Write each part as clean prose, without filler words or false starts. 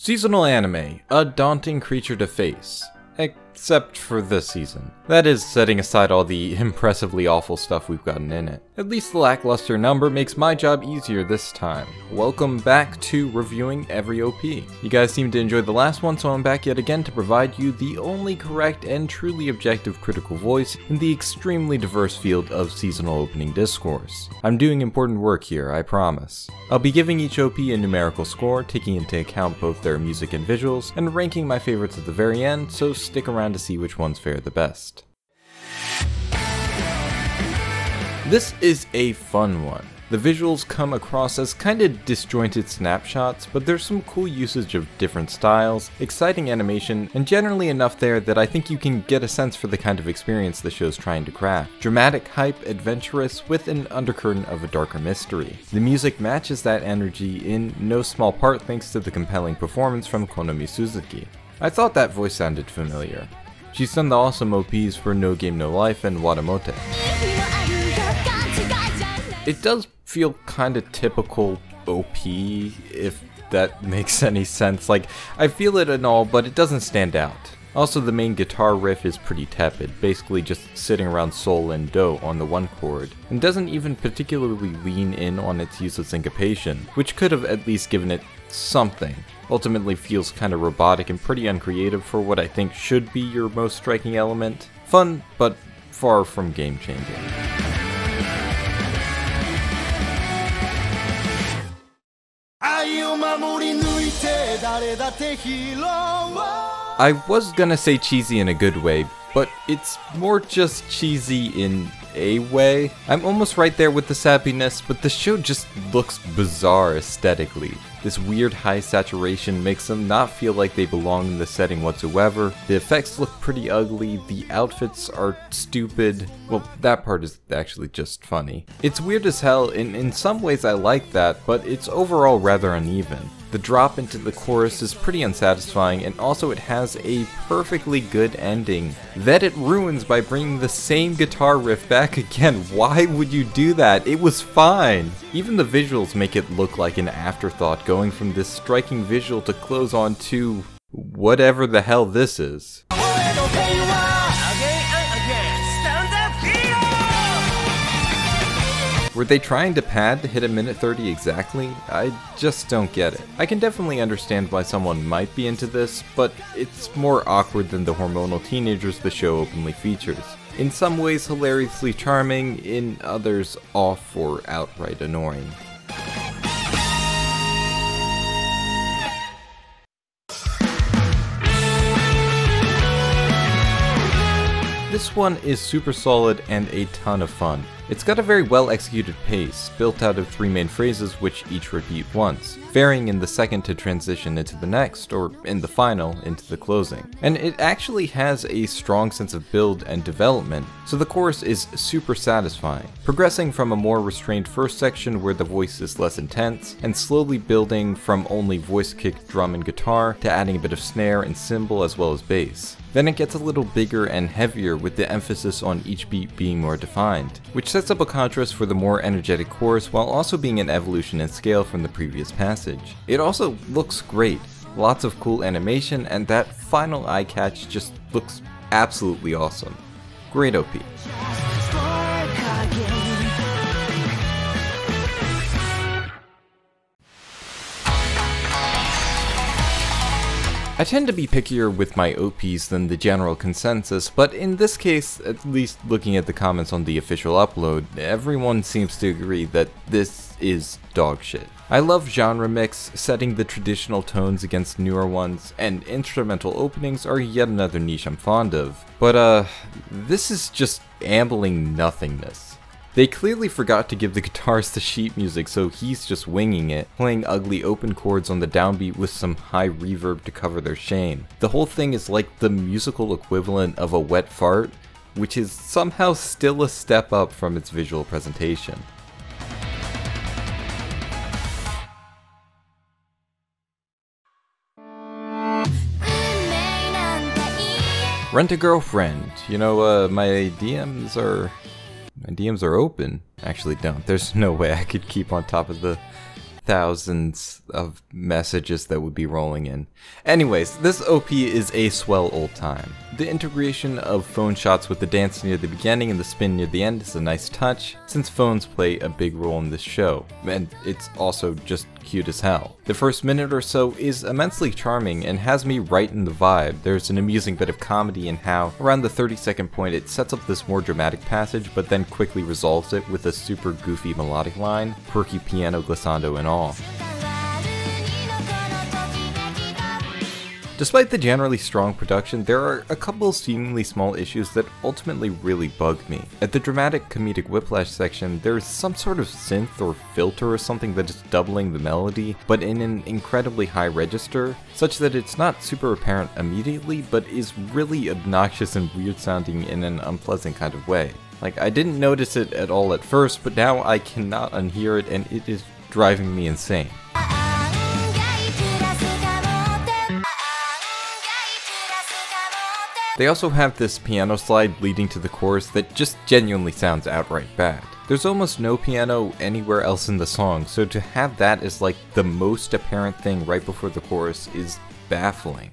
Seasonal anime, a daunting creature to face. Except for this season. That is, setting aside all the impressively awful stuff we've gotten in it. At least the lackluster number makes my job easier this time. Welcome back to reviewing every OP. You guys seem to enjoy the last one, so I'm back yet again to provide you the only correct and truly objective critical voice in the extremely diverse field of seasonal opening discourse. I'm doing important work here, I promise. I'll be giving each OP a numerical score, taking into account both their music and visuals, and ranking my favorites at the very end, so stick around to see which ones fare the best. This is a fun one. The visuals come across as kinda disjointed snapshots, but there's some cool usage of different styles, exciting animation, and generally enough there that I think you can get a sense for the kind of experience the show's trying to craft. Dramatic, hype, adventurous, with an undercurrent of a darker mystery. The music matches that energy in no small part thanks to the compelling performance from Konomi Suzuki. I thought that voice sounded familiar. She's done the awesome OPs for No Game No Life and Watamote. It does feel kinda typical OP, if that makes any sense. Like, I feel it and all, but it doesn't stand out. Also, the main guitar riff is pretty tepid, basically just sitting around sol and do on the one chord, and doesn't even particularly lean in on its use of syncopation, which could have at least given it something. Ultimately feels kinda robotic and pretty uncreative for what I think should be your most striking element. Fun, but far from game-changing. I was gonna say cheesy in a good way, but it's more just cheesy in a way. I'm almost right there with the sappiness, but the show just looks bizarre aesthetically. This weird high saturation makes them not feel like they belong in the setting whatsoever. The effects look pretty ugly, the outfits are stupid. Well, that part is actually just funny. It's weird as hell, and in some ways I like that, but it's overall rather uneven. The drop into the chorus is pretty unsatisfying, and also it has a perfectly good ending that it ruins by bringing the same guitar riff back again. Why would you do that? It was fine! Even the visuals make it look like an afterthought, going from this striking visual to close on to whatever the hell this is. Were they trying to pad to hit a minute 30 exactly? I just don't get it. I can definitely understand why someone might be into this, but it's more awkward than the hormonal teenagers the show openly features. In some ways hilariously charming, in others off or outright annoying. This one is super solid and a ton of fun. It's got a very well executed pace, built out of 3 main phrases which each repeat once, varying in the second to transition into the next, or in the final, into the closing. And it actually has a strong sense of build and development, so the chorus is super satisfying, progressing from a more restrained first section where the voice is less intense, and slowly building from only voice kick, drum, and guitar to adding a bit of snare and cymbal as well as bass. Then it gets a little bigger and heavier with the emphasis on each beat being more defined, which sets up a contrast for the more energetic chorus while also being an evolution in scale from the previous passage. It also looks great, lots of cool animation, and that final eye catch just looks absolutely awesome. Great OP. I tend to be pickier with my OPs than the general consensus, but in this case, at least looking at the comments on the official upload, everyone seems to agree that this is dog shit. I love genre mix, setting the traditional tones against newer ones, and instrumental openings are yet another niche I'm fond of. But this is just ambling nothingness. They clearly forgot to give the guitarist the sheet music, so he's just winging it, playing ugly open chords on the downbeat with some high reverb to cover their shame. The whole thing is like the musical equivalent of a wet fart, which is somehow still a step up from its visual presentation. Rent a girlfriend. You know, my DMs are open. Actually, don't. There's no way I could keep on top of the thousands of messages that would be rolling in. Anyways, this OP is a swell old time. The integration of phone shots with the dance near the beginning and the spin near the end is a nice touch, since phones play a big role in this show, and it's also just cute as hell. The first minute or so is immensely charming and has me right in the vibe. There's an amusing bit of comedy in how, around the 30-second point, it sets up this more dramatic passage but then quickly resolves it with a super goofy melodic line, quirky piano glissando and all. Despite the generally strong production, there are a couple seemingly small issues that ultimately really bug me. At the dramatic comedic whiplash section, there is some sort of synth or filter or something that is doubling the melody, but in an incredibly high register, such that it's not super apparent immediately, but is really obnoxious and weird sounding in an unpleasant kind of way. Like, I didn't notice it at all at first, but now I cannot unhear it and it is driving me insane. They also have this piano slide leading to the chorus that just genuinely sounds outright bad. There's almost no piano anywhere else in the song, so to have that as like the most apparent thing right before the chorus is baffling.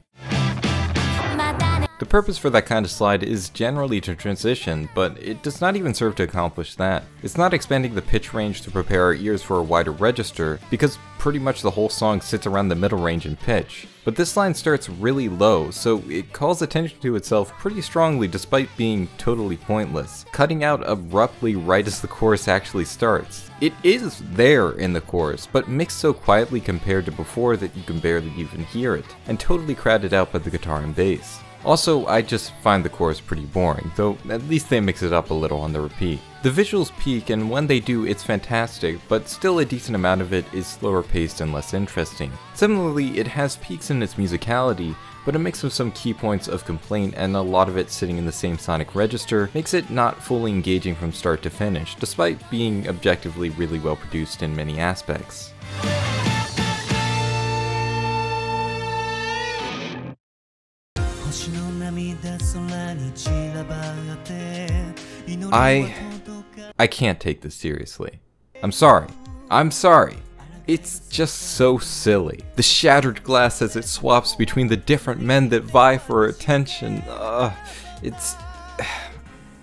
The purpose for that kind of slide is generally to transition, but it does not even serve to accomplish that. It's not expanding the pitch range to prepare our ears for a wider register, because pretty much the whole song sits around the middle range in pitch. But this line starts really low, so it calls attention to itself pretty strongly despite being totally pointless, cutting out abruptly right as the chorus actually starts. It is there in the chorus, but mixed so quietly compared to before that you can barely even hear it, and totally crowded out by the guitar and bass. Also, I just find the chorus pretty boring, though at least they mix it up a little on the repeat. The visuals peak, and when they do, it's fantastic, but still a decent amount of it is slower paced and less interesting. Similarly, it has peaks in its musicality, but a mix of some key points of complaint and a lot of it sitting in the same sonic register makes it not fully engaging from start to finish, despite being objectively really well produced in many aspects. I can't take this seriously. I'm sorry. It's just so silly. The shattered glass as it swaps between the different men that vie for attention.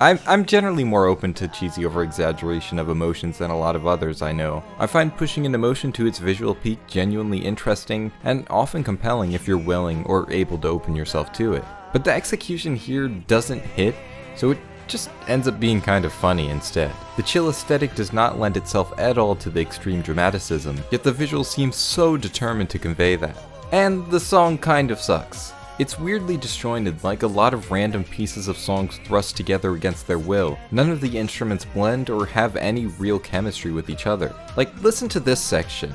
I'm generally more open to cheesy over-exaggeration of emotions than a lot of others I know. I find pushing an emotion to its visual peak genuinely interesting and often compelling if you're willing or able to open yourself to it. But the execution here doesn't hit, so it just ends up being kind of funny instead. The chill aesthetic does not lend itself at all to the extreme dramaticism, yet the visual seems so determined to convey that. And the song kind of sucks. It's weirdly disjointed, like a lot of random pieces of songs thrust together against their will. None of the instruments blend or have any real chemistry with each other. Like, listen to this section.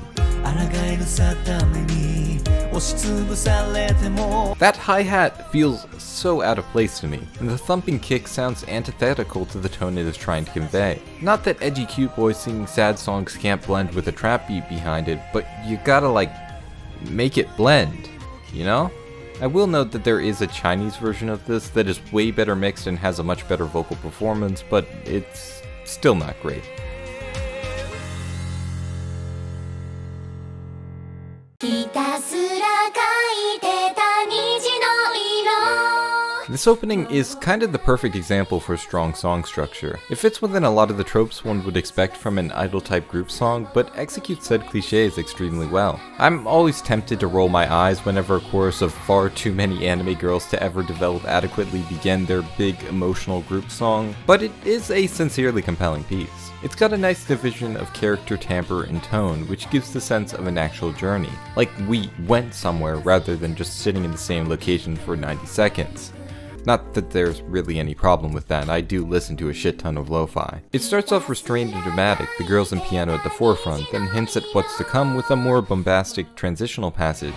That hi-hat feels so out of place to me, and the thumping kick sounds antithetical to the tone it is trying to convey. Not that edgy cute boys singing sad songs can't blend with a trap beat behind it, but you gotta like, make it blend, you know? I will note that there is a Chinese version of this that is way better mixed and has a much better vocal performance, but it's still not great. This opening is kind of the perfect example for strong song structure. It fits within a lot of the tropes one would expect from an idol-type group song, but executes said cliches extremely well. I'm always tempted to roll my eyes whenever a chorus of far too many anime girls to ever develop adequately begin their big emotional group song, but it is a sincerely compelling piece. It's got a nice division of character, timbre, and tone, which gives the sense of an actual journey. Like we went somewhere rather than just sitting in the same location for 90 seconds. Not that there's really any problem with that, I do listen to a shit ton of lo-fi. It starts off restrained and dramatic, the girls and piano at the forefront, then hints at what's to come with a more bombastic transitional passage,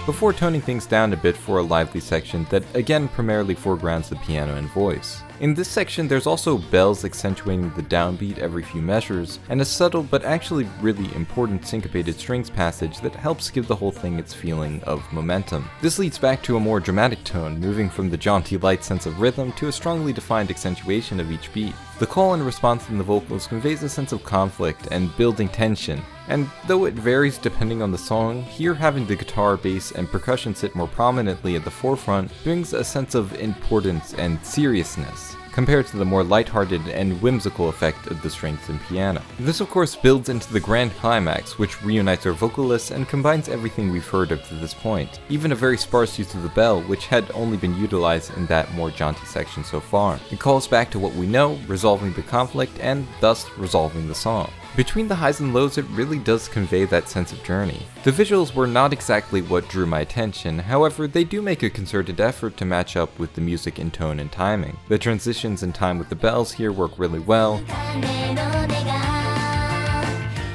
before toning things down a bit for a lively section that again primarily foregrounds the piano and voice. In this section there's also bells accentuating the downbeat every few measures, and a subtle but actually really important syncopated strings passage that helps give the whole thing its feeling of momentum. This leads back to a more dramatic tone, moving from the jaunty light sense of rhythm to a strongly defined accentuation of each beat. The call and response in the vocals conveys a sense of conflict and building tension, and though it varies depending on the song, here having the guitar, bass, and percussion sit more prominently at the forefront brings a sense of importance and seriousness, compared to the more lighthearted and whimsical effect of the strings and piano. This of course builds into the grand climax, which reunites our vocalists and combines everything we've heard up to this point, even a very sparse use of the bell, which had only been utilized in that more jaunty section so far. It calls back to what we know, resolving the conflict, and thus resolving the song. Between the highs and lows, it really does convey that sense of journey. The visuals were not exactly what drew my attention, however they do make a concerted effort to match up with the music in tone and timing. The transitions in time with the bells here work really well,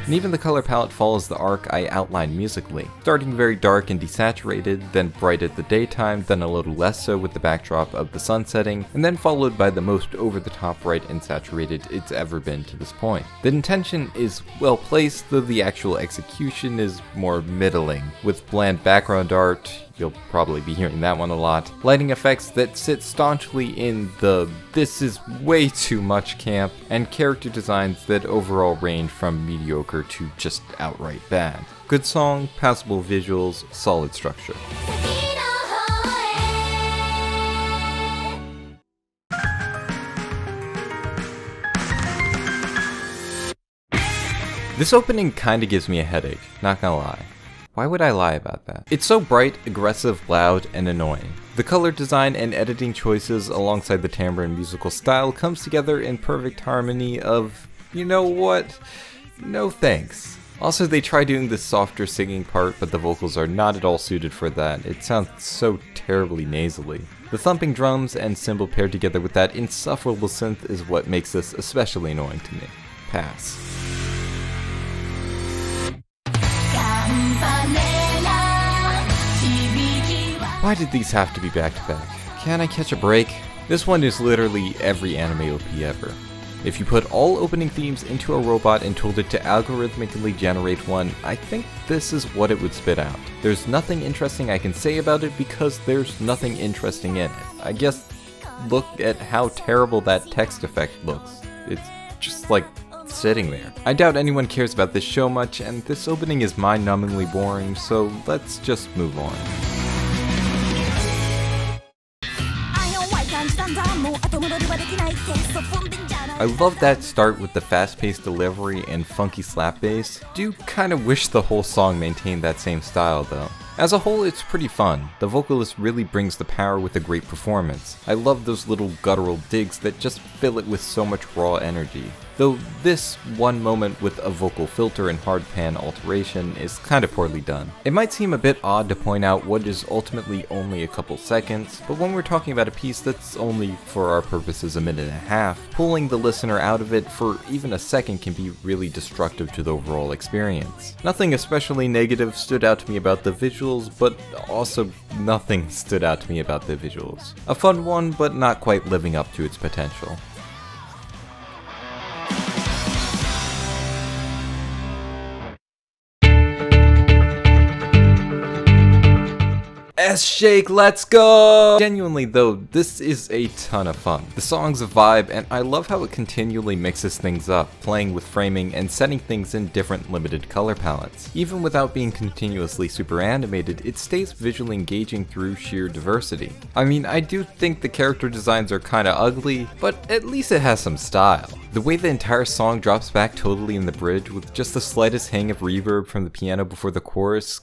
and even the color palette follows the arc I outlined musically, starting very dark and desaturated, then bright at the daytime, then a little less so with the backdrop of the sun setting, and then followed by the most over-the-top bright and saturated it's ever been to this point. The intention is well placed, though the actual execution is more middling, with bland background art, you'll probably be hearing that one a lot, lighting effects that sit staunchly in the "this is way too much" camp, and character designs that overall range from mediocre to just outright bad. Good song, passable visuals, solid structure. This opening kinda gives me a headache, not gonna lie. Why would I lie about that? It's so bright, aggressive, loud, and annoying. The color design and editing choices alongside the timbre and musical style comes together in perfect harmony of, you know what? No thanks. Also, they try doing this softer singing part, but the vocals are not at all suited for that. It sounds so terribly nasally. The thumping drums and cymbal paired together with that insufferable synth is what makes this especially annoying to me. Pass. Why did these have to be back to back? Can I catch a break? This one is literally every anime OP ever. If you put all opening themes into a robot and told it to algorithmically generate one, I think this is what it would spit out. There's nothing interesting I can say about it because there's nothing interesting in it. I guess look at how terrible that text effect looks. It's just like sitting there. I doubt anyone cares about this show much, and this opening is mind-numbingly boring, so let's just move on. I love that start with the fast-paced delivery and funky slap bass. Do kinda wish the whole song maintained that same style though. As a whole, it's pretty fun. The vocalist really brings the power with a great performance. I love those little guttural digs that just fill it with so much raw energy. Though this one moment with a vocal filter and hard pan alteration is kinda poorly done. It might seem a bit odd to point out what is ultimately only a couple seconds, but when we're talking about a piece that's only, for our purposes, a minute and a half, pulling the listener out of it for even a second can be really destructive to the overall experience. Nothing especially negative stood out to me about the visuals, but also nothing stood out to me about the visuals. A fun one, but not quite living up to its potential. S-Shake, let's go! Genuinely though, this is a ton of fun. The song's a vibe, and I love how it continually mixes things up, playing with framing and setting things in different limited color palettes. Even without being continuously super animated, it stays visually engaging through sheer diversity. I mean, I do think the character designs are kinda ugly, but at least it has some style. The way the entire song drops back totally in the bridge with just the slightest hang of reverb from the piano before the chorus.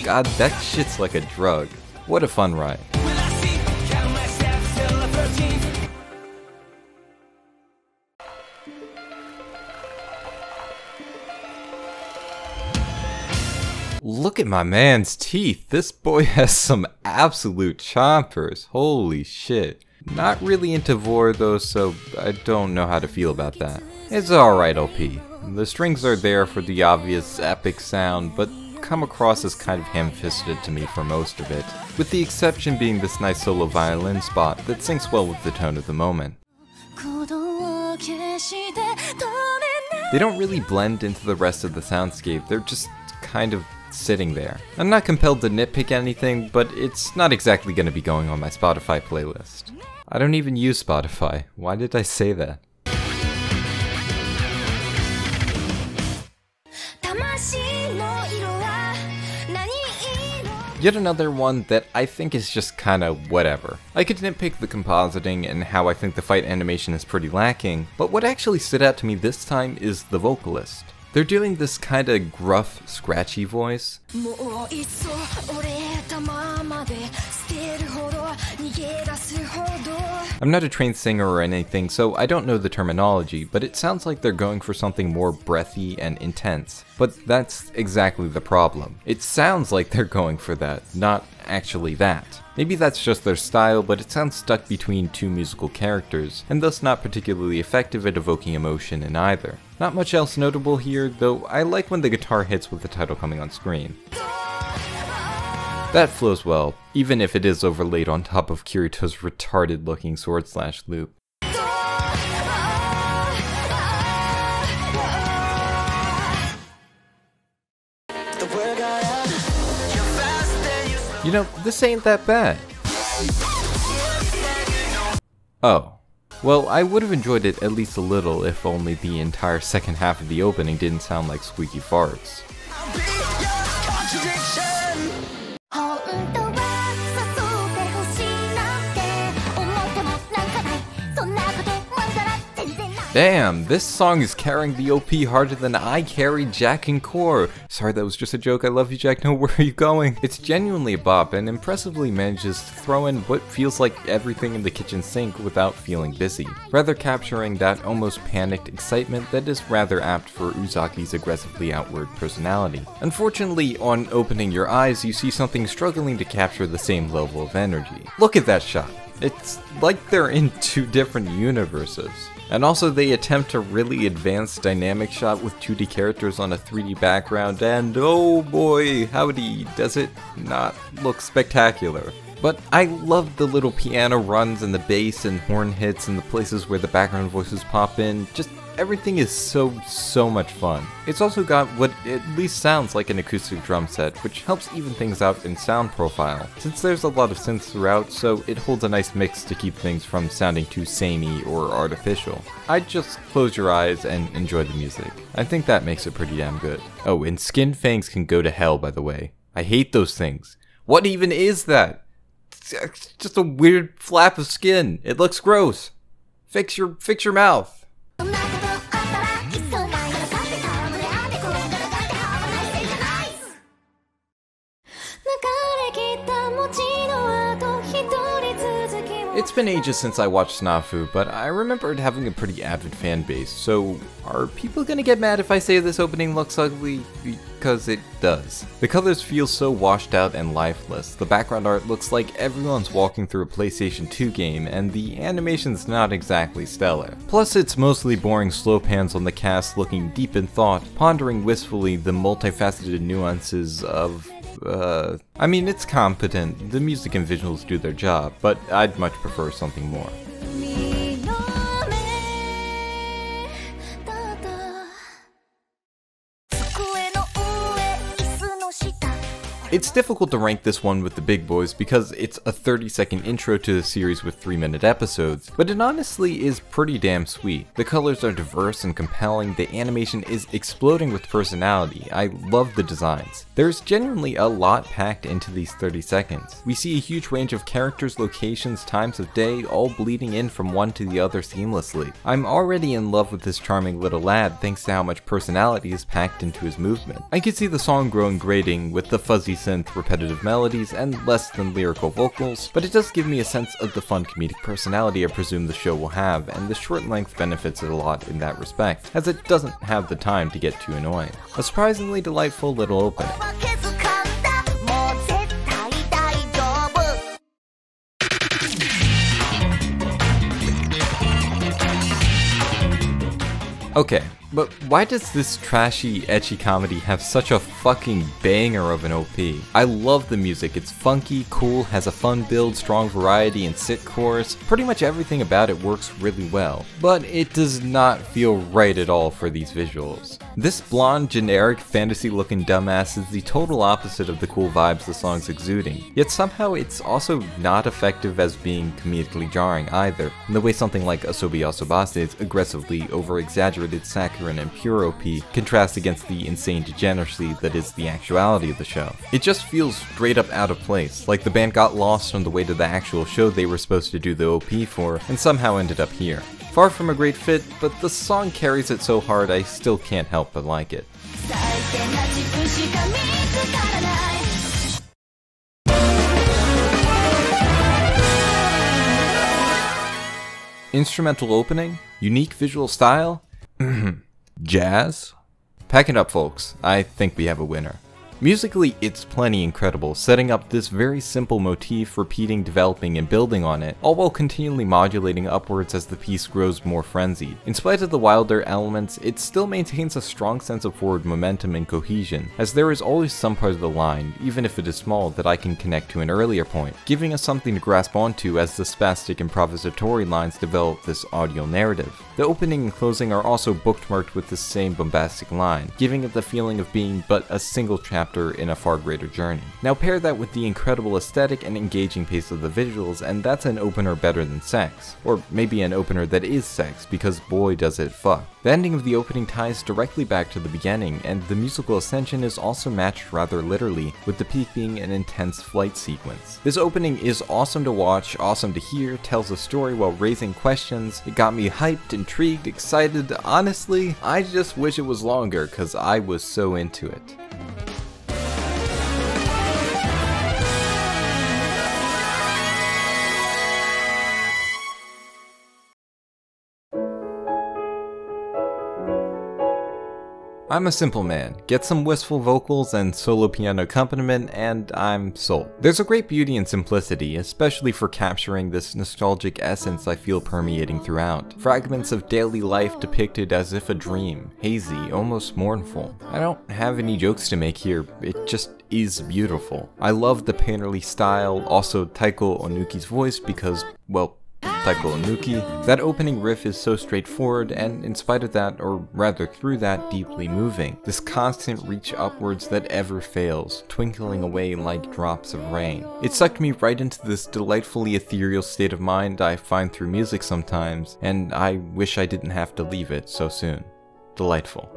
God, that shit's like a drug. What a fun ride. Look at my man's teeth. This boy has some absolute chompers. Holy shit. Not really into Vor though, so I don't know how to feel about that. It's alright, OP. The strings are there for the obvious epic sound, but come across as kind of ham-fisted to me for most of it, with the exception being this nice solo violin spot that syncs well with the tone of the moment. They don't really blend into the rest of the soundscape, they're just kind of sitting there. I'm not compelled to nitpick anything, but it's not exactly going to be going on my Spotify playlist. I don't even use Spotify. Why did I say that? Yet another one that I think is just kinda whatever. I could nitpick the compositing and how I think the fight animation is pretty lacking, but what actually stood out to me this time is the vocalist. They're doing this kinda gruff, scratchy voice. I'm not a trained singer or anything, so I don't know the terminology, but it sounds like they're going for something more breathy and intense. But that's exactly the problem. It sounds like they're going for that, not actually that. Maybe that's just their style, but it sounds stuck between two musical characters, and thus not particularly effective at evoking emotion in either. Not much else notable here, though I like when the guitar hits with the title coming on screen. That flows well, even if it is overlaid on top of Kirito's retarded looking sword slash loop. You know, this ain't that bad. Oh. Well, I would have enjoyed it at least a little if only the entire second half of the opening didn't sound like squeaky farts. Damn, this song is carrying the OP harder than I carried Jack and Core. Sorry, that was just a joke. I love you, Jack. No, where are you going? It's genuinely a bop and impressively manages to throw in what feels like everything in the kitchen sink without feeling busy, rather capturing that almost panicked excitement that is rather apt for Uzaki's aggressively outward personality. Unfortunately, on opening your eyes, you see something struggling to capture the same level of energy. Look at that shot. It's like they're in two different universes. And also they attempt a really advanced dynamic shot with 2D characters on a 3D background, and oh boy, howdy, does it not look spectacular. But I love the little piano runs and the bass and horn hits and the places where the background voices pop in. Just everything is so much fun. It's also got what at least sounds like an acoustic drum set, which helps even things out in sound profile, since there's a lot of synths throughout, so it holds a nice mix to keep things from sounding too samey or artificial. I'd just close your eyes and enjoy the music. I think that makes it pretty damn good. Oh, and skin fangs can go to hell, by the way. I hate those things. What even is that? It's just a weird flap of skin. It looks gross. Fix your mouth. It's been ages since I watched Snafu, but I remember it having a pretty avid fan base, so are people gonna get mad if I say this opening looks ugly? Because it does. The colors feel so washed out and lifeless, the background art looks like everyone's walking through a PlayStation 2 game, and the animation's not exactly stellar. Plus it's mostly boring slow pans on the cast looking deep in thought, pondering wistfully the multifaceted nuances of I mean, it's competent, the music and visuals do their job, but I'd much prefer something more. It's difficult to rank this one with the big boys because it's a 30-second intro to the series with 3-minute episodes, but it honestly is pretty damn sweet. The colors are diverse and compelling, the animation is exploding with personality, I love the designs. There's genuinely a lot packed into these 30 seconds. We see a huge range of characters, locations, times of day, all bleeding in from one to the other seamlessly. I'm already in love with this charming little lad thanks to how much personality is packed into his movement. I could see the song growing grating with the fuzzy synth, repetitive melodies, and less than lyrical vocals, but it does give me a sense of the fun comedic personality I presume the show will have, and the short length benefits it a lot in that respect, as it doesn't have the time to get too annoying. A surprisingly delightful little opening. Okay, But why does this trashy, ecchi comedy have such a fucking banger of an OP? I love the music, it's funky, cool, has a fun build, strong variety, and sick chorus. Pretty much everything about it works really well, but it does not feel right at all for these visuals. This blonde, generic, fantasy-looking dumbass is the total opposite of the cool vibes the song's exuding, yet somehow it's also not effective as being comedically jarring either, in the way something like Asobi Asobase's aggressively over-exaggerated saccharine and pure OP contrasts against the insane degeneracy that is the actuality of the show. It just feels straight up out of place, like the band got lost on the way to the actual show they were supposed to do the OP for, and somehow ended up here. Far from a great fit, but the song carries it so hard I still can't help but like it. Instrumental opening? Unique visual style? Jazz? Pack it up, folks. I think we have a winner. Musically, it's plenty incredible, setting up this very simple motif, repeating, developing, and building on it, all while continually modulating upwards as the piece grows more frenzied. In spite of the wilder elements, it still maintains a strong sense of forward momentum and cohesion, as there is always some part of the line, even if it is small, that I can connect to an earlier point, giving us something to grasp onto as the spastic improvisatory lines develop this audio narrative. The opening and closing are also bookmarked with the same bombastic line, giving it the feeling of being but a single chapter in a far greater journey. Now pair that with the incredible aesthetic and engaging pace of the visuals, and that's an opener better than sex. Or maybe an opener that is sex, because boy does it fuck. The ending of the opening ties directly back to the beginning, and the musical ascension is also matched rather literally, with the peak being an intense flight sequence. This opening is awesome to watch, awesome to hear, tells a story while raising questions. It got me hyped, intrigued, excited. Honestly, I just wish it was longer, cause I was so into it. I'm a simple man. Get some wistful vocals and solo piano accompaniment and I'm sold. There's a great beauty in simplicity, especially for capturing this nostalgic essence I feel permeating throughout. Fragments of daily life depicted as if a dream, hazy, almost mournful. I don't have any jokes to make here, it just is beautiful. I love the painterly style, also Taiko Onuki's voice because, well, Taiko Onuki. That opening riff is so straightforward and in spite of that, or rather through that, deeply moving. This constant reach upwards that ever fails, twinkling away like drops of rain. It sucked me right into this delightfully ethereal state of mind I find through music sometimes, and I wish I didn't have to leave it so soon. Delightful.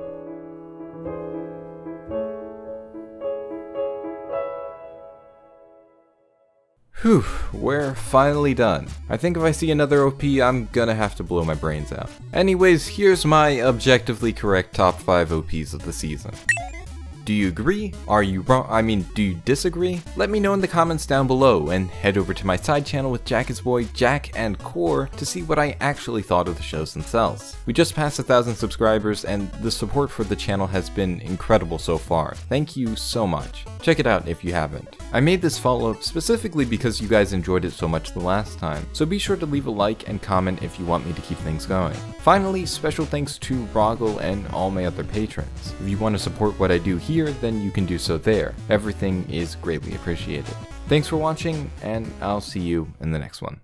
Whew, we're finally done. I think if I see another OP, I'm gonna have to blow my brains out. Anyways, here's my objectively correct top 5 OPs of the season. Do you agree? Are you wrong? I mean, do you disagree? Let me know in the comments down below, and head over to my side channel with Jack's boy Jack and Core to see what I actually thought of the shows themselves. We just passed 1,000 subscribers, and the support for the channel has been incredible so far. Thank you so much. Check it out if you haven't. I made this follow-up specifically because you guys enjoyed it so much the last time, so be sure to leave a like and comment if you want me to keep things going. Finally, special thanks to Roggle and all my other patrons. If you want to support what I do here, then you can do so there. Everything is greatly appreciated. Thanks for watching, and I'll see you in the next one.